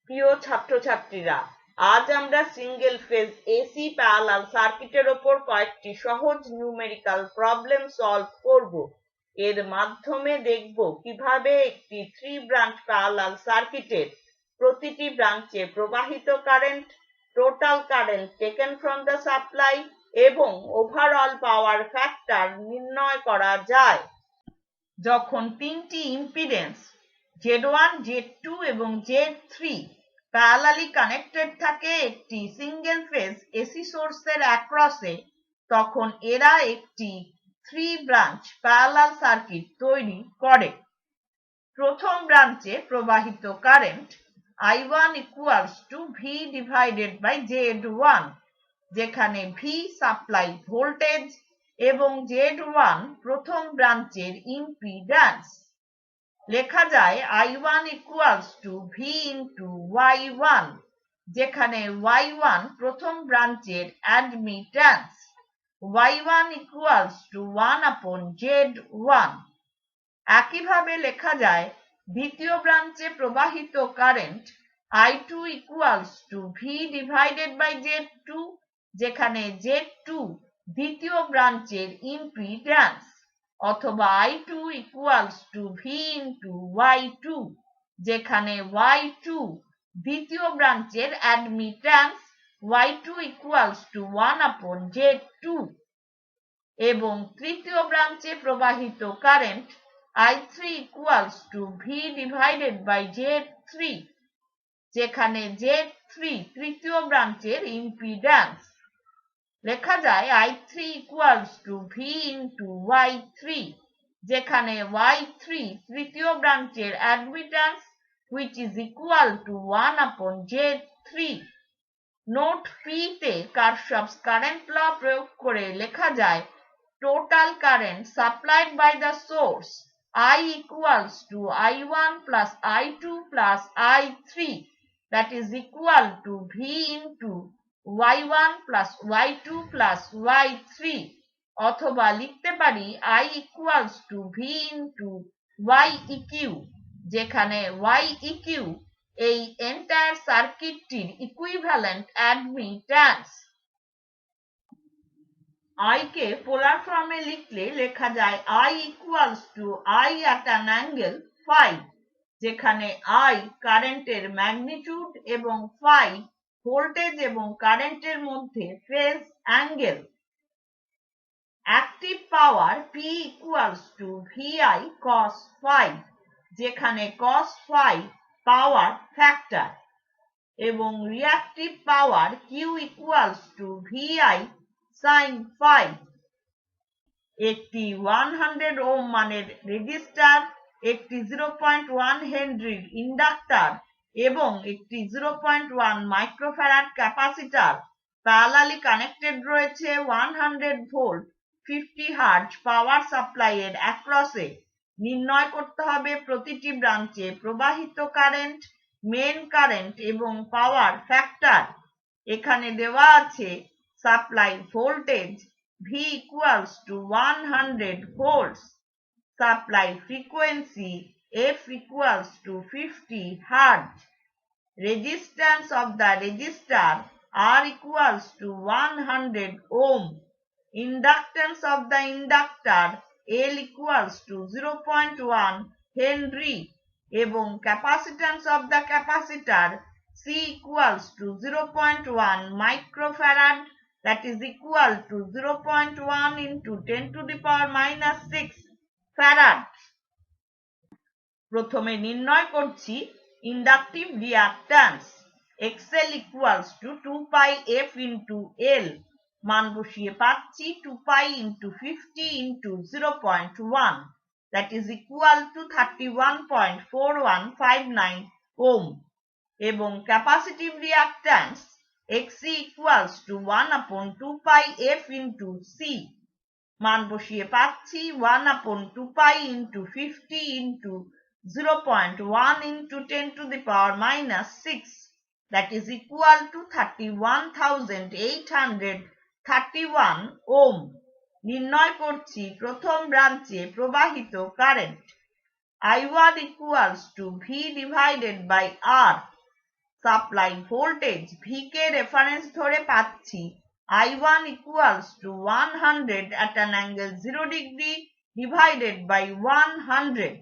প্রিয় ছাত্রছাত্রীরা, আজ আমরা সিঙ্গেল ফেজ এসি প্যারালাল সার্কিটের ওপর কয়েকটি সহজ নিউমেরিক্যাল প্রবলেম সলভ করব। এর মাধ্যমে দেখব কিভাবে একটি 3 ব্রাঞ্চ প্যারালাল সার্কিটের প্রতিটি ব্রাঞ্চে প্রবাহিত current, total current taken from the supply এবং ওভারঅল পাওয়ার ফ্যাক্টর নির্ণয় করা যায়। যখন তিনটি ইম্পিডেন্স Z1, Z2 এবং Z3 প্যারালালি কানেক্টেড থাকে একটি সিঙ্গেল ফেজ এসি সোর্সের অ্যাক্রসে, তখন এরা একটি 3 ব্রাঞ্চ প্যারালাল সার্কিট তৈরি করে। প্রথম ব্রাঞ্চে প্রবাহিত current I1 equals to V divided by Z1, যেখানে V সাপ্লাই ভোল্টেজ এবং Z1 প্রথম ব্রাঞ্চের ইম্পিডেন্স। লেখা যায় I1 equals to V into Y1, যেখানে Y1 প্রথম ব্রাঞ্চের admittance. Y1 equals to 1 upon Z1। একইভাবে লেখা যায় দ্বিতীয় ব্রাঞ্চে প্রবাহিত current I2 equals to V divided by Z2, যেখানে Z2 দ্বিতীয় ব্রাঞ্চের ইম্পিডেন্স, অথবা I2 equals to V into Y2, যেখানে Y2 দ্বিতীয় ব্রাঞ্চের admittance, Y2 equals to 1 upon Z2। এবং তৃতীয় ব্রাঞ্চে প্রবাহিত current I3 equals to V divided by Z3, যেখানে Z3 তৃতীয় ব্রাঞ্চের ইম্পিডেন্স। লেখা যায় I3 equals to V into Y3, যেখানে Y3 তৃতীয় ব্রাঞ্চের admittance, which is equal to 1 upon Z3। Note P তে কারশফস কারেন্ট ল প্রয়োগ করে লেখা যায় total current supplied by the source I equals to I1 plus I2 plus I3, that is equal to V into Y1 plus Y2 plus Y3, অথবা লিখতে পারি I equals to V into YEQ, যেখানে YEQ এই entire সার্কিটটির equivalent admittance. I কে পোলার ফর্মে লিখলে লেখা যায় I equals to I at an angle phi, যেখানে I কারেন্টের ম্যাগনিটিউড এবং phi ভোল্টেজ এবং কারেন্টের মধ্যে phase angle. Active power P equals to VI cos phi, যেখানে cos phi পাওয়ার ফ্যাক্টর, এবং reactive power Q equals to VI sin phi। একটি 100 ohm মানের রেজিস্টার, একটি 0.1 হেনরির ইন্ডাক্টর এবং একটি 0.1 মাইক্রোফ্যারাড ক্যাপাসিটর প্যারালালি কানেক্টেড রয়েছে 100 ভোল্ট 50 হার্জ পাওয়ার সাপ্লাই এর অ্যাক্রসে। নির্ণয় করতে হবে প্রতিটি ব্রাঞ্চে প্রবাহিত কারেন্ট, মেন কারেন্ট এবং পাওয়ার ফ্যাক্টর। এখানে দেওয়া আছে supply voltage V equals to 100 volts, supply frequency F equals to 50 hertz, resistance of the resistor R equals to 100 ohm, inductance of the inductor L equals to 0.1 Henry, এবং capacitance of the capacitor C equals to 0.1 microfarad, that is equal to 0.1 into 10 to the power minus 6 farad। প্রথমে নির্ণয় করছি inductive reactance XL equals to 2 pi F into L, মান বসিয়ে পাচ্ছি 2 pi into 50 into 0.1, that is equal to 31.4159 ohm, এবং capacitive reactance XC equals to 1 upon 2 pi F into C, মান বসিয়ে পাচ্ছি 1 upon 2 pi into 50 into 0.1 into 10 to the power minus 6, that is equal to 31,831 ohm। নির্ণয় করছি প্রথম ব্রাঞ্চে প্রবাহিত current I1 equals to V divided by R, supply voltage V K reference ধরে পাচ্ছি I1 equals to 100 at an angle 0 degree divided by 100,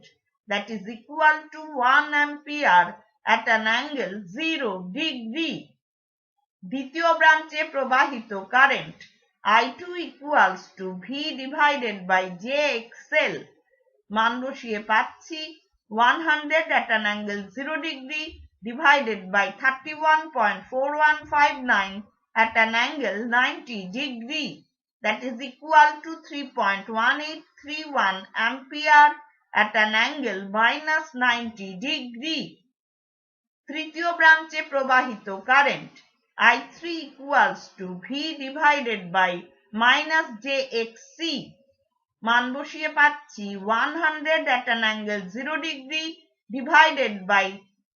that is equal to 1 ampere at an angle 0 degree. দ্বিতীয় ব্রাঞ্চে প্রবাহিত current I2 equals to V divided by JXL, মান বসিয়ে পাচ্ছি 100 at an angle 0 degree divided by 31.4159 at an angle 90 degree, that is equal to 3.1831 ampere at an angle minus 90 degree. তৃতীয় ব্রাঞ্চে প্রবাহিত current I3 equals to V divided by minus JXC, মান বসিয়ে পাচ্ছি 100 at an angle 0 degree divided by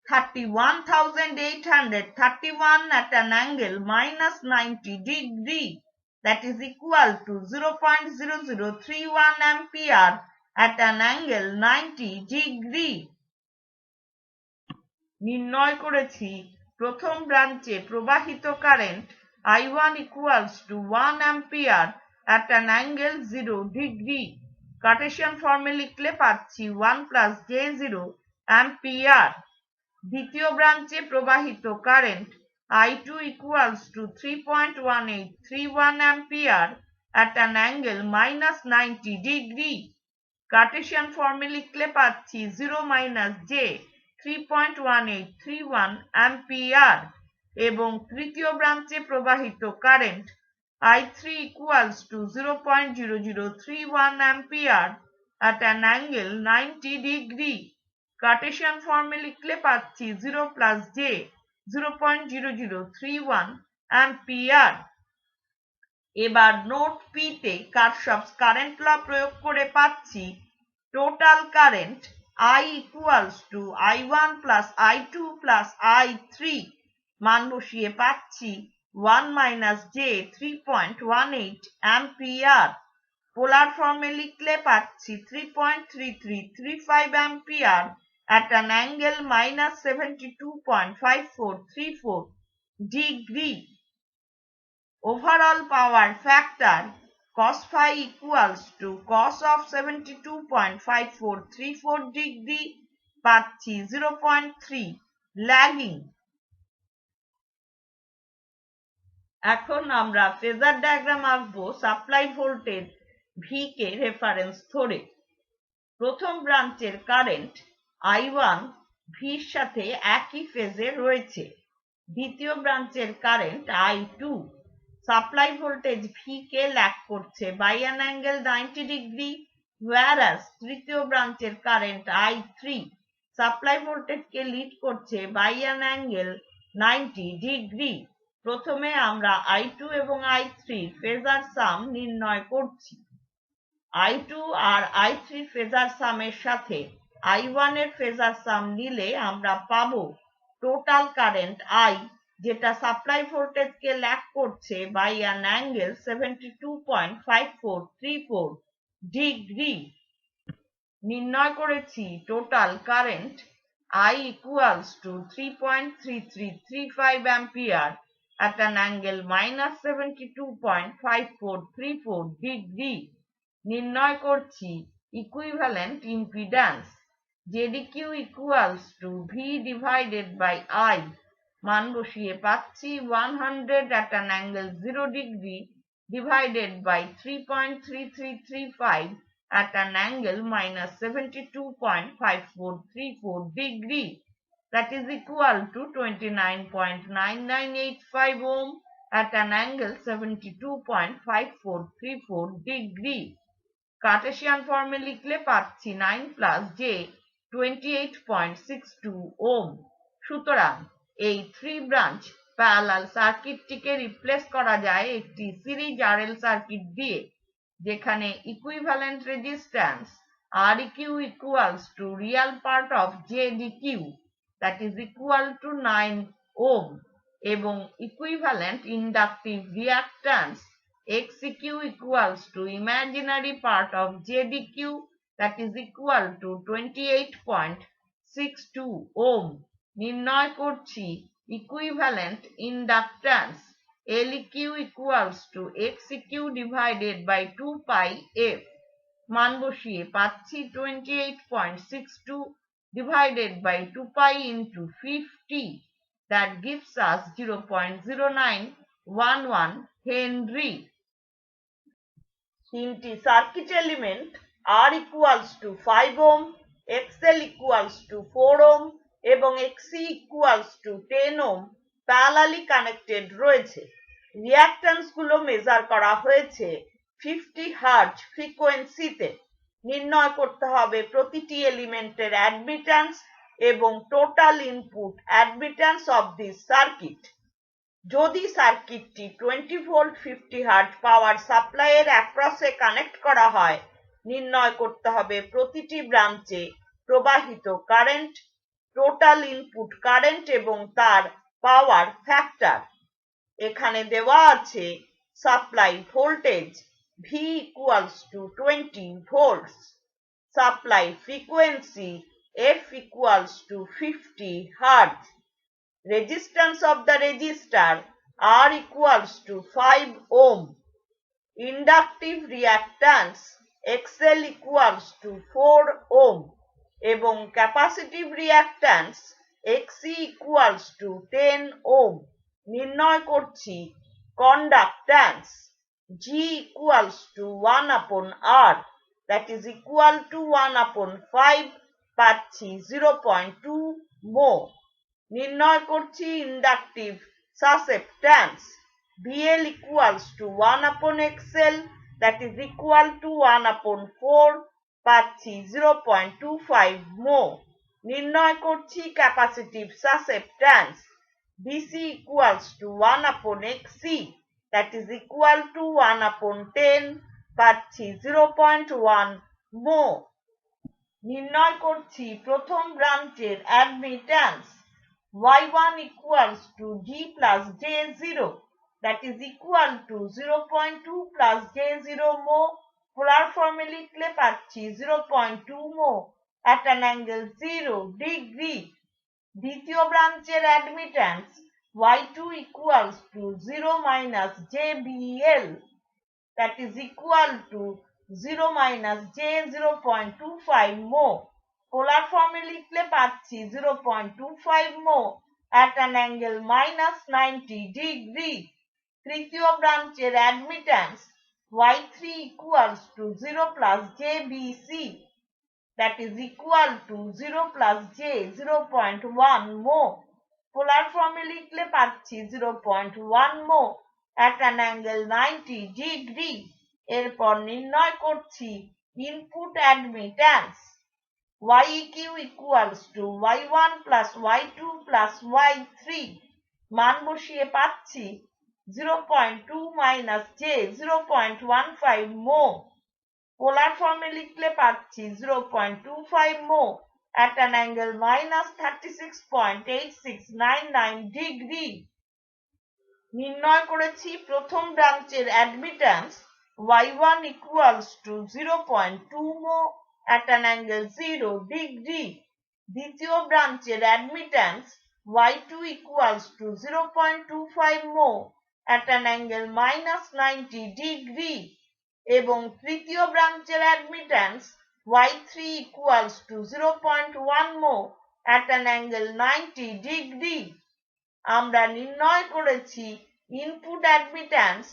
31,831 at an angle minus 90 degree, that is equal to 0.0031 ampere at an angle 90 degree. নির্ণয় করেছি প্রথম ব্রাঞ্চে প্রবাহিত current I1 equals to 1 ampere at an angle 0 degree. Cartesian ফর্মে লিখলে পাচ্ছি 1 plus J0 ampere. দ্বিতীয় ব্রাঞ্চে প্রবাহিত current I2 equals to 3.1831 ampere at an angle minus 90 degree. Cartesian ফর্মে লিখলে পাচ্ছি 0 minus J 3.1831 ampere এবং তৃতীয় ব্রাঞ্চে প্রবাহিত current I3 equals to 0.0031 ampere at an angle 90 degree. Cartesian ফর্মে লিখলে পাচ্ছি 0 plus J 0.0031 ampere. এবার নোট P তে কারশফস কারেন্ট ল প্রয়োগ করে পাচ্ছি total current I equals to I1 plus I2 plus I3, মান বসিয়ে পাচ্ছি 1 minus J 3.18 ampere. পোলার ফর্মে লিখলে পাচ্ছি 3.3335 ampere at an angle minus 72.5434 degree. Overall power factor cos phi equals to cos of 72.5434 degree পাচ্ছি 0.3 lagging. এখন আমরা ফেজার ডায়াগ্রাম আঁকবো সাপ্লাই ভোল্টেজ V কে রেফারেন্স ধরে। প্রথম ব্রাঞ্চের কারেন্ট I1 V এর সাথে একই ফেজে রয়েছে। দ্বিতীয় ব্রাঞ্চের current I2 supply voltage V কে ল্যাগ করছে by an angle 90 degree, whereas তৃতীয় ব্রাঞ্চের কারেন্ট I3 সাপ্লাই ভোল্টেজকে লিড করছে বাই অ্যান অ্যাঙ্গেল 90 ডিগ্রি। প্রথমে আমরা I2 এবং I3 ফেজার সাম নির্ণয় করছি। I2 আর I3 ফেজার সামের সাথে I1 এর ফেজার সাম নিলে আমরা পাবো টোটাল কারেন্ট I, যেটা সাপ্লাই ভোল্টেজকে ল্যাগ করছে বাই অ্যান অ্যাঙ্গেল 72.5434 ডিগ্রি। নির্ণয় করেছি total current I equals to 3.3335 ampere at an angle minus 72.5434 degree. নির্ণয় করছি equivalent impedance ZQ equals to V divided by I, মান বসিয়ে পাচ্ছি 100 at an angle 0 degree divided by 3.3335 at an angle minus 72.5434 degree, that is equal to 29.9985 ohm at an angle 72.5434 degree. Cartesian ফর্মে লিখলে পাচ্ছি 9 plus J 28.62 ohm. সুতরাং এই 3 branch parallel সার্কিটটিকে replace করা যায় একটি সিরিজ RL সার্কিট দিয়ে, যেখানে equivalent resistance Req equals to real part of JDQ, that is equal to 9 ohm, এবং equivalent inductive reactance XCQ equals to imaginary part of JDQ, that is equal to 28.62 ohm. নির্ণয় করছি equivalent inductance LEQ equals to XEQ divided by 2 pi F মান বসিয়ে পাচ্ছি 28.62 divided by 2 pi into 50 that gives us 0.0911 Henry. তিনটি circuit element R equals to 5 ohm, XL equals to 4 ohm এবং XC equals to 10 ohm parallelly connected রয়েছে। Reactance গুলো measure করা হয়েছে 50 hertz ফ্রিকোয়েন্সিতে। নির্ণয় করতে হবে প্রতিটি এলিমেন্টের অ্যাডমিট্যান্স এবং total input admittance of this circuit. যদি সার্কিটটি 20 ভোল্ট 50 হার্জ পাওয়ার সাপ্লাইয়ের অ্যাক্রসে কানেক্ট করা হয়, নির্ণয় করতে হবে প্রতিটি ব্রাঞ্চে প্রবাহিত কারেন্ট, টোটাল ইনপুট কারেন্ট এবং তার পাওয়ার ফ্যাক্টর। এখানে দেওয়া আছে supply voltage V equals to 20 volts, supply frequency F equals to 50 hertz, resistance of the resistor R equals to 5 ohm, inductive reactance XL equals to 4 ohm এবং capacitive reactance XC equals to 10 ohm। নির্ণয় করছি conductance G equals to 1 upon R, that is equal to 1 upon 5 পাচ্ছি 0.2 mho। নির্ণয় করছি inductive সাসেপ্ট্যান্স BL equals to 1 upon XL, that is equal to 1 upon 4 পাচ্ছি 0.25 mho। নির্ণয় করছি capacitive সাসেপ্ট্যান্স BC equals to 1 upon XC, that is equal to 1 upon 10 পাচ্ছি 0.1 mho। নির্ণয় করছি প্রথম ব্রাঞ্চের অ্যাডমিট্যান্স Y1 equals to G plus J0, that is equal to 0.2 plus J0 mho। পোলার ফর্মে লিখলে পাচ্ছি 0.2 mho at an angle 0 degree। দ্বিতীয় ব্রাঞ্চের অ্যাডমিট্যান্স Y2 equals to 0 minus JBL, that is equal to 0 minus J 0.25 mho। পোলার ফর্মে লিখলে পাচ্ছি 0.25 mho at an angle minus 90 degree। তৃতীয় ব্রাঞ্চের অ্যাডমিট্যান্স Y3 equals to 0 plus JBC, that is equal to 0 plus J 0.1 mho। পোলার ফর্মে লিখলে পাচ্ছি 0.1 mho at an angle 90 degree। এরপর নির্ণয় করছি input অ্যাডমিট্যান্স YEQ equals to Y1 plus Y2 plus Y3, মান বসিয়ে পাচ্ছি 0.2 minus J 0.15 mho। পোলার ফর্মে লিখলে পাচ্ছি 0.25 mho at an angle minus 36.8699 degree। নির্ণয় করেছি প্রথম ব্রাঞ্চের অ্যাডমিট্যান্স Y1 equals to 0.2 mho at an angle 0 degree। দ্বিতীয় ব্রাঞ্চের অ্যাডমিট্যান্স Y2 equals to 0.25 mho at an angle minus 90 degree এবং তৃতীয় ব্রাঞ্চের অ্যাডমিট্যান্স Y3 equals to 0.1 mho at an angle 90 degree। আমরা নির্ণয় করেছি input অ্যাডমিট্যান্স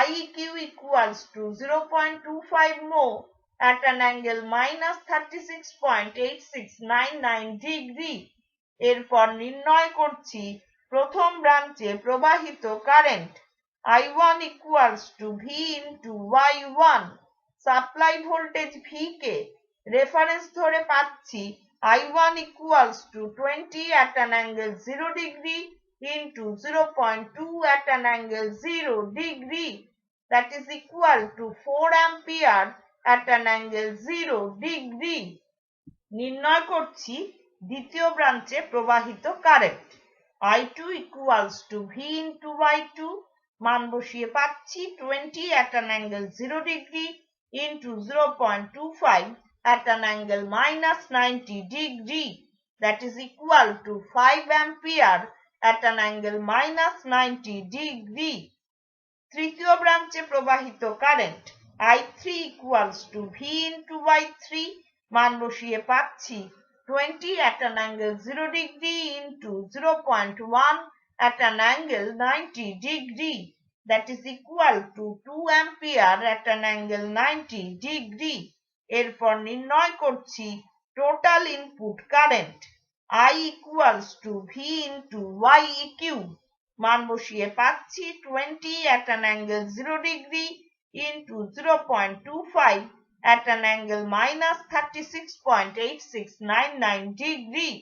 YEQ equals to 0.25 mho at an angle minus 36.8699 degree। এরপর নির্ণয় করছি প্রথম ব্রাঞ্চে প্রবাহিত current I1 equals to V into Y1। Supply voltage V K reference ধরে পাচ্ছি I1 equals to 20 at an angle 0 degree into 0.2 at an angle 0 degree, that is equal to 4 ampere at an angle 0 degree। নির্ণয় করছি দ্বিতীয় ব্রাঞ্চে প্রবাহিত current I2 equals to V into Y2, মান বসিয়ে পাচ্ছি 20 at an angle 0 degree into 0.25 at an angle minus 90 degree, that is equal to 5 ampere at an angle minus 90 degree. তৃতীয় ব্রাঞ্চে প্রবাহিত current I3 equals to V into Y3, মান বসিয়ে পাচ্ছি 20 at an angle 0 degree into 0.1 at an angle 90 degree, that is equal to 2 ampere at an angle 90 degree. এরপর নির্ণয় করছি total input current I equals to V into YEQ, মান বসিয়ে পাচ্ছি 20 at an angle 0 degree into 0.25 at an angle minus 36.8699 degree,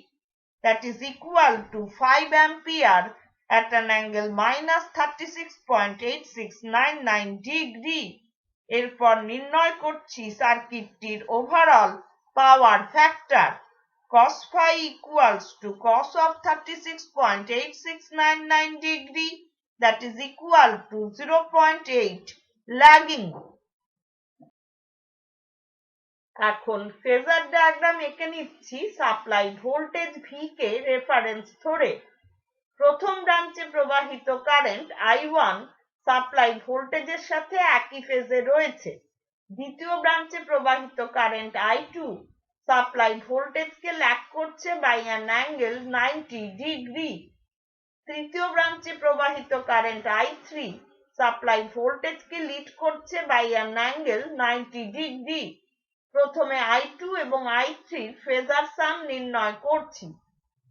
that is equal to 5 ampere at an angle minus 36.8699 degree. এরপর নির্ণয় করছি সার্কিটটির overall power factor cos phi equals to cos of 36.8699 degree, that is equal to 0.8 lagging. এখন phasor diagram এঁকে নিচ্ছি supply voltage V কে reference ধরে। প্রথম ব্রাঞ্চে প্রবাহিত কারেন্ট I1 সাপ্লাই ভোল্টেজের সাথে একই ফেজে রয়েছে। দ্বিতীয় ব্রাঞ্চে প্রবাহিত কারেন্ট I2 সাপ্লাই ভোল্টেজকে ল্যাগ করছে বাই অ্যান অ্যাঙ্গেল 90 ডিগ্রি। তৃতীয় ব্রাঞ্চে প্রবাহিত কারেন্ট I3 সাপ্লাই ভোল্টেজকে লিড করছে বাই অ্যান অ্যাঙ্গেল 90 ডিগ্রি। প্রথমে I2 এবং I3 ফেজার সাম নির্ণয় করছি।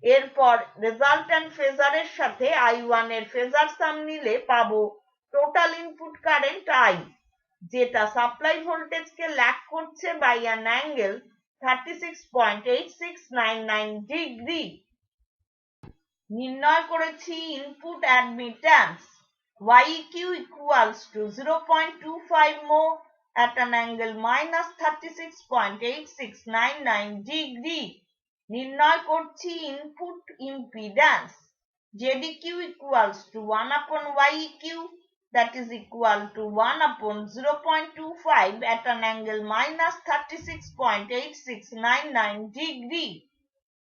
এরপর রেজাল্ট্যান্ট ফেজারের সাথে I1 এর ফেজার সাম নিলে পাবো টোটাল ইনপুট কারেন্ট I, যেটা সাপ্লাই ভোল্টেজকে ল্যাগ করছে বাই অ্যান অ্যাঙ্গেল 36.8699 ডিগ্রি। নির্ণয় করেছি input অ্যাডমিট্যান্স YEQ equals to 0.25 mho at an angle minus 36.8699 degree. নির্ণয় করছি input impedance ZEQ equals to 1 upon YEQ, that is equal to 1 upon 0.25 at an angle minus 36.8699 degree.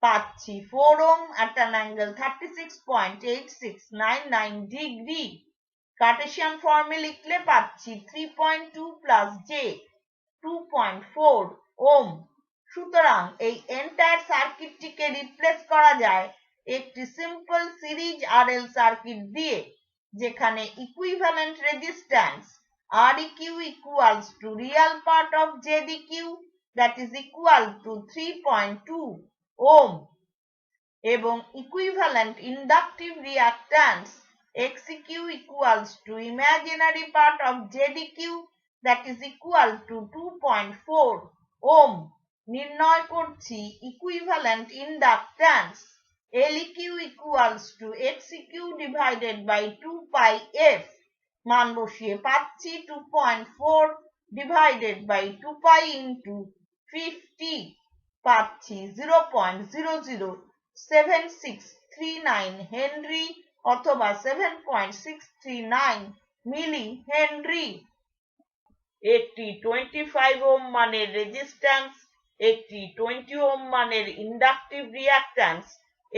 পাচ্ছি 4 ohm at an angle 36.8699 degree. Cartesian ফর্মে লিখলে পাচ্ছি 3.2 plus j 2.4 ohm. সুতরাং এই entire সার্কিটটিকে replace করা যায় একটি সিম্পল সিরিজ RL সার্কিট দিয়ে, যেখানে equivalent resistance Req equals to real part of ZEQ, that is equal to 3.2 ohm, এবং equivalent inductive reactance XEQ equals to imaginary part of ZEQ, that is equal to 2.4 ohm. নির্ণয় করছি equivalent inductance LEQ equals to XEQ divided by 2 pi f, মান বসিয়ে পাচ্ছি 2.4 divided by 2 pi into 50, পাচ্ছি 0.007639 Henry অথবা 7.639 মিলি Henry. একটি 25 ohm মানের resistance, একটি 20 ওহম মানের ইন্ডাকটিভ রিঅ্যাক্ট্যান্স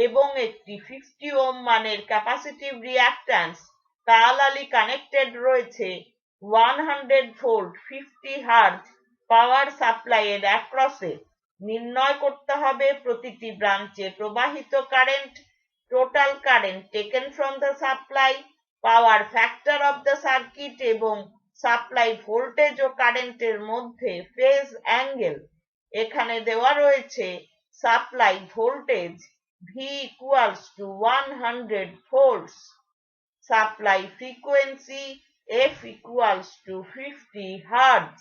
এবং একটি 50 ওহম মানের ক্যাপাসিটিভ রিঅ্যাক্ট্যান্স প্যারালালি কানেক্টেড রয়েছে 100 ভোল্ট 50 হার্জ পাওয়ার সাপ্লাই এর অ্যাক্রসে। নির্ণয় করতে হবে প্রতিটি ব্রাঞ্চে প্রবাহিত current, total current taken from the supply, power factor of the circuit এবং সাপ্লাই ভোল্টেজ ও কারেন্টের মধ্যে ফেজ অ্যাঙ্গেল। এখানে দেওয়া রয়েছে supply voltage V equals to 100 volts, supply frequency F equals to 50 hertz,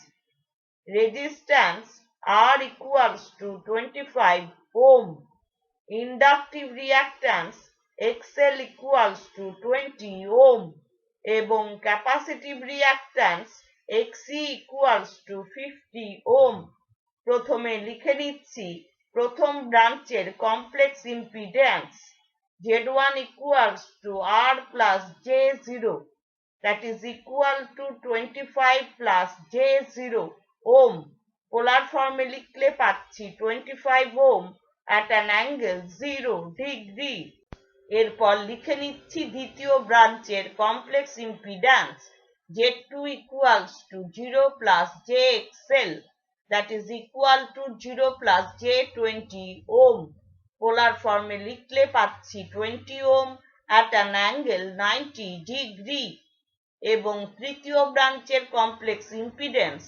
resistance R equals to 25 ohm, inductive reactance XL equals to 20 ohm এবং capacitive reactance XC equals to 50 ohm। প্রথমে লিখে নিচ্ছি প্রথম ব্রাঞ্চের complex impedance Z1 equals to R plus J0, that is equal to 25 plus J0 ohm. পোলার ফর্মে লিখলে পাচ্ছি 25 ohm at an angle 0 degree. এরপর লিখে নিচ্ছি দ্বিতীয় ব্রাঞ্চের complex impedance Z2 equals to 0 plus JXL, that is equal to 0 plus J20 ohm. পোলার ফর্মে লিখলে পাচ্ছি 20 ohm at an angle 90 degree এবং তৃতীয় ব্রাঞ্চের complex impedance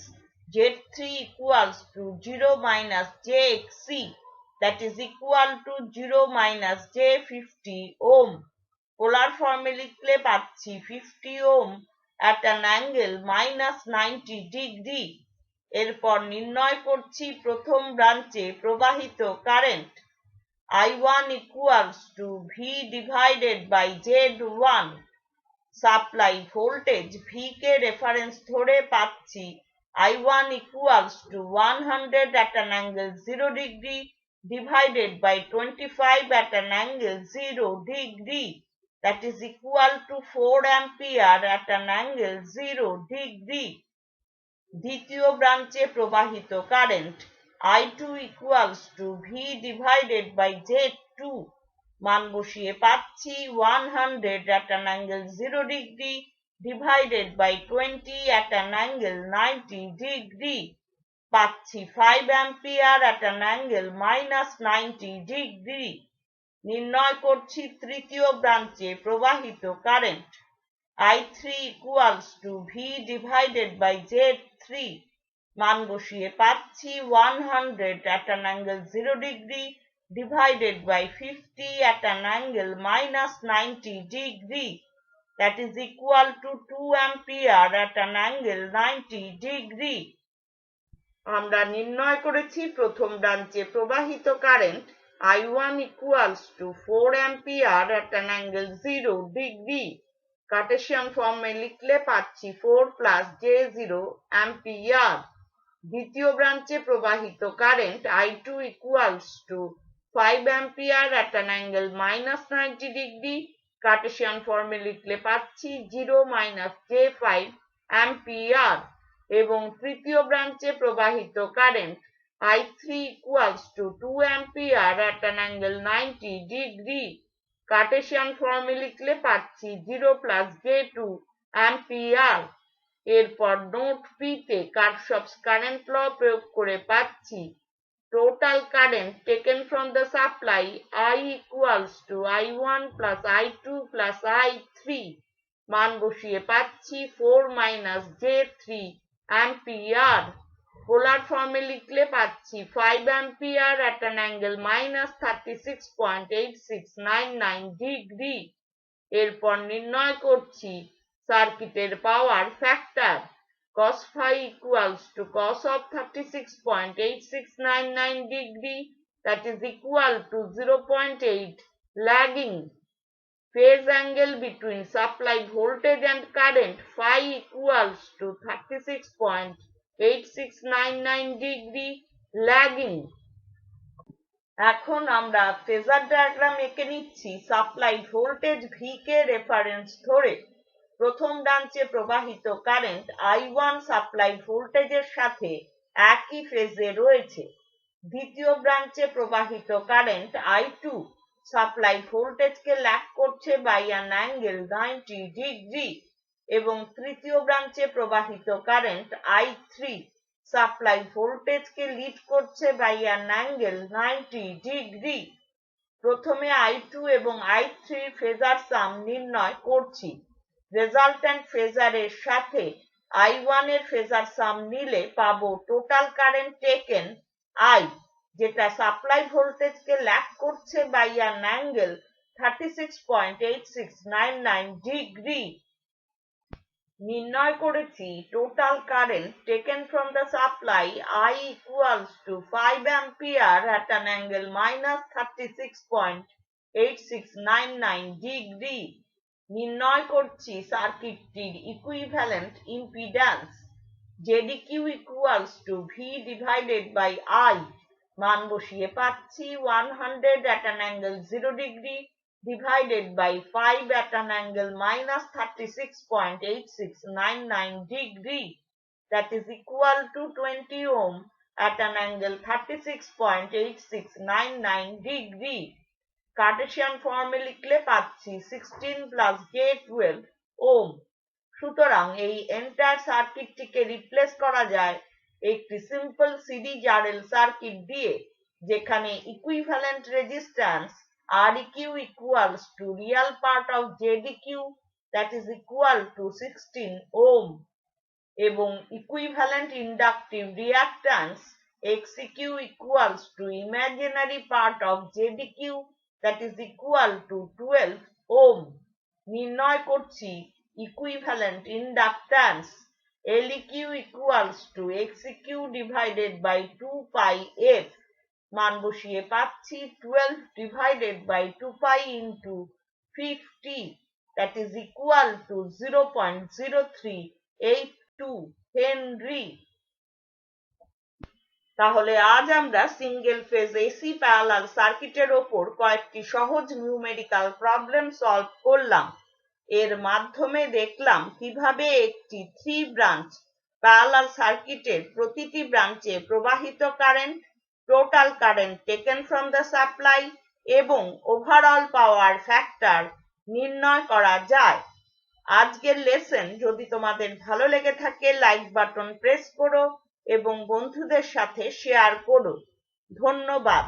Z3 equals to 0 minus JXC, that is equal to 0 minus J50 ohm. পোলার ফর্মে লিখলে পাচ্ছি 50 ohm at an angle minus 90 degree. এরপর নির্ণয় করছি প্রথম ব্রাঞ্চে প্রবাহিত current I1 equals to V divided by Z1. Supply voltage V K reference ধরে পাচ্ছি I1 equals to 100 at an angle 0 degree divided by 25 at an angle 0 degree, that is equal to 4 ampere at an angle 0 degree. দ্বিতীয় ব্রাঞ্চে প্রবাহিত current I2 equals to V divided by Z2. মান বসিয়ে পাচ্ছি 100 at an angle 0 degree divided by 20 at an angle 90 degree. পাচ্ছি 5 ampere at an angle minus 90 degree. নির্ণয় করছি তৃতীয় ব্রাঞ্চে প্রবাহিত current I3 equals to V divided by Z3. মান বসিয়ে পাচ্ছি 100 at an angle 0 degree divided by 50 at an angle minus 90 degree, that is equal to 2 ampere at an angle 90 degree. আমরা নির্ণয় করেছি প্রথম ব্রাঞ্চে প্রবাহিত current I1 equals to 4 ampere at an angle 0 degree. Cartesian ফর্মে লিখলে পাচ্ছি 4 plus J0 ampere. দ্বিতীয় ব্রাঞ্চে প্রবাহিত current I2 equals to 5 ampere at an angle minus 90 degree. Cartesian ফর্মে লিখলে পাচ্ছি 0 minus J5 ampere. এবং তৃতীয় ব্রাঞ্চে প্রবাহিত current I3 equals to 2 ampere at an angle 90 degree. Cartesian ফর্মে লিখলে পাচ্ছি 0 plus J2 ampere. এরপর নোট পি তে কারশফস কারেন্ট ল প্রয়োগ করে পাচ্ছি total current taken from the supply I equals to I1 plus I2 plus I3. মান বসিয়ে পাচ্ছি 4 minus J3 ampere. পোলার ফর্মে লিখলে পাচ্ছি 5 ampere at an angle minus 36.8699 degree. এরপর নির্ণয় করছি সার্কিটের পাওয়ার factor cos phi equals to cos of 36.8699 degree, that is equal to 0.8 lagging. Phase angle between supply voltage and current phi equals to 36.8699 degree lagging. এখন আমরা phasor diagram এঁকে নিচ্ছি supply voltage V কে reference ধরে। প্রথম ব্রাঞ্চে প্রবাহিত current I1 supply ভোল্টেজের সাথে একই ফেজে রয়েছে। দ্বিতীয় ব্রাঞ্চে প্রবাহিত কারেন্ট I2 সাপ্লাই ভোল্টেজকে ল্যাগ করছে বাই অ্যান অ্যাঙ্গেল 90 ডিগ্রি এবং তৃতীয় ব্রাঞ্চে প্রবাহিত কারেন্ট I3 সাপ্লাই ভোল্টেজকে লিড করছে বাই অ্যান অ্যাঙ্গেল 90 ডিগ্রি। প্রথমে I2 এবং I3 ফেজার সাম নির্ণয় করছি। রেজাল্ট্যান্ট ফেজারের সাথে I1 এর ফেজার সাম নিলে পাবো টোটাল কারেন্ট টেকেন I, যেটা সাপ্লাই ভোল্টেজকে ল্যাগ করছে বাই অ্যান অ্যাঙ্গেল 36.8699 ডিগ্রি। নির্ণয় করেছি total current taken from the supply I equals to 5 ampere at an angle minus 36.8699 degree. নির্ণয় করছি সার্কিটটির equivalent impedance ZEQ equals to V divided by I. মান বসিয়ে পাচ্ছি 100 at an angle 0 degree divided by 5 at an angle minus 36.8699 degree, that is equal to 20 ohm at an angle 36.8699 degree. Cartesian ফর্মে লিখলে পাচ্ছি 16 plus j12 ওম। সুতরাং এই enter সার্কিটটিকে replace করা যায় একটি সিম্পল সিরিজ আরএল সার্কিট দিয়ে, যেখানে equivalent resistance Req equals to real part of ZEQ, that is equal to 16 ohm, এবং equivalent inductive reactance Xeq equals to imaginary part of ZEQ, that is equal to 12 ohm। নির্ণয় করছি equivalent inductance Leq equals to Xeq divided by 2 pi f। মান বসিয়ে পাচ্ছি 12 divided by 2 pi into 50, that is equal to 0.0382 Henry. তাহলে আজ আমরা single phase AC parallel সার্কিটের ওপর কয়েকটি সহজ নিউমেরিক্যাল প্রবলেম সলভ করলাম। এর মাধ্যমে দেখলাম কিভাবে একটি 3 ব্রাঞ্চ প্যারালাল সার্কিটের প্রতিটি ব্রাঞ্চে প্রবাহিত current, total current taken from the supply এবং ওভারঅল পাওয়ার ফ্যাক্টর নির্ণয় করা যায়। আজকের লেসন যদি তোমাদের ভালো লেগে থাকে লাইক বাটন প্রেস করো এবং বন্ধুদের সাথে শেয়ার করো। ধন্যবাদ।